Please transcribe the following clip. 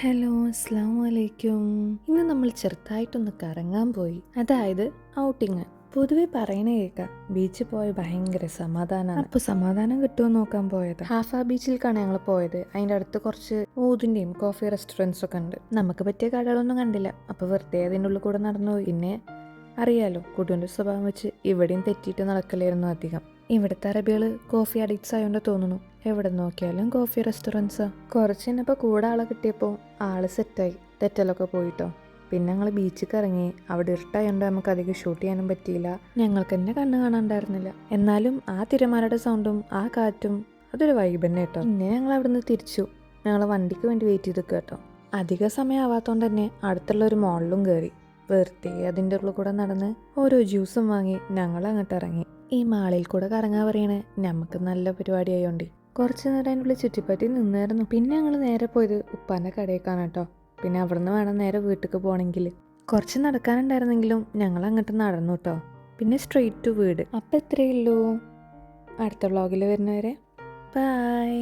Hello, അസ്സലാമു അലൈക്കും. ഇന്ന് നമ്മൾ ചെറുതായിട്ടൊന്ന് കറങ്ങാൻ പോയി. അതായത് ഔട്ടിങ്. പൊതുവെ പറയണ കേൾക്കാം ബീച്ചിൽ പോയ ഭയങ്കര സമാധാനമാണ്. അപ്പോൾ സമാധാനം കിട്ടുമോ നോക്കാൻ പോയത്. ഹാഫ ബീച്ചിലേക്കാണ് ഞങ്ങൾ പോയത്. അതിൻ്റെ അടുത്ത് കുറച്ച് ഊതിൻ്റെയും കോഫി റെസ്റ്റോറൻറ്റ്സ് ഒക്കെ ഉണ്ട്. നമുക്ക് പറ്റിയ കടകളൊന്നും കണ്ടില്ല. അപ്പോൾ വെറുതെ അതിൻ്റെ ഉള്ളിൽ കൂടെ നടന്നു. പിന്നെ അറിയാലോ, കുടുംബ സ്വഭാവം വെച്ച് ഇവിടെയും തെറ്റിയിട്ട് നടക്കലായിരുന്നു അധികം. ഇവിടുത്തെ അറബികൾ കോഫി അഡിക്ട്സ് ആയതുകൊണ്ട് തോന്നുന്നു. എവിടെ നോക്കിയാലും കോഫി റെസ്റ്റോറൻറ്റ്സാ. കുറച്ച് കഴിഞ്ഞപ്പോൾ കൂടെ ആളെ കിട്ടിയപ്പോൾ ആള് സെറ്റായി. തെറ്റലൊക്കെ പോയിട്ടോ. പിന്നെ ഞങ്ങൾ ബീച്ചിൽ ഇറങ്ങി. അവിടെ ഇരുട്ടായതുകൊണ്ട് നമുക്ക് അധികം ഷൂട്ട് ചെയ്യാനും പറ്റിയില്ല. ഞങ്ങൾക്ക് തന്നെ കണ്ണ് കാണാണ്ടായിരുന്നില്ല. എന്നാലും ആ തിരമാലയുടെ സൗണ്ടും ആ കാറ്റും അതൊരു വൈബ് തന്നെ കേട്ടോ. പിന്നെ ഞങ്ങൾ അവിടെ നിന്ന് തിരിച്ചു. ഞങ്ങൾ വണ്ടിക്ക് വേണ്ടി വെയിറ്റ് ചെയ്ത് കേട്ടോ. അധിക സമയം ആവാത്തതുകൊണ്ട് തന്നെ അടുത്തുള്ള ഒരു മോളിലും കയറി. വെറുതെ അതിൻ്റെ ഉള്ളിൽ കൂടെ നടന്ന് ഓരോ ജ്യൂസും വാങ്ങി ഞങ്ങൾ അങ്ങോട്ട് ഇറങ്ങി. ഈ മാളിൽ കൂടെ കറങ്ങാൻ പറയണേ നമുക്ക് നല്ല പരിപാടി ആയതുകൊണ്ട് കുറച്ച് നേരം അതിനുള്ളിൽ ചുറ്റിപ്പറ്റി നിന്നായിരുന്നു. പിന്നെ ഞങ്ങൾ നേരെ പോയത് ഉപ്പാൻ്റെ കടയിലേക്കാണ് കേട്ടോ. പിന്നെ അവിടെ നിന്ന് വേണം നേരെ വീട്ടിലേക്ക് പോകണമെങ്കിൽ. കുറച്ച് നടക്കാനുണ്ടായിരുന്നെങ്കിലും ഞങ്ങൾ അങ്ങോട്ട് നടന്നു കേട്ടോ. പിന്നെ സ്ട്രെയിറ്റ് ടു വീട്. അപ്പം എത്രയേ ഉള്ളൂ. അടുത്ത വ്ളോഗിൽ വരുന്നവരെ ബൈ.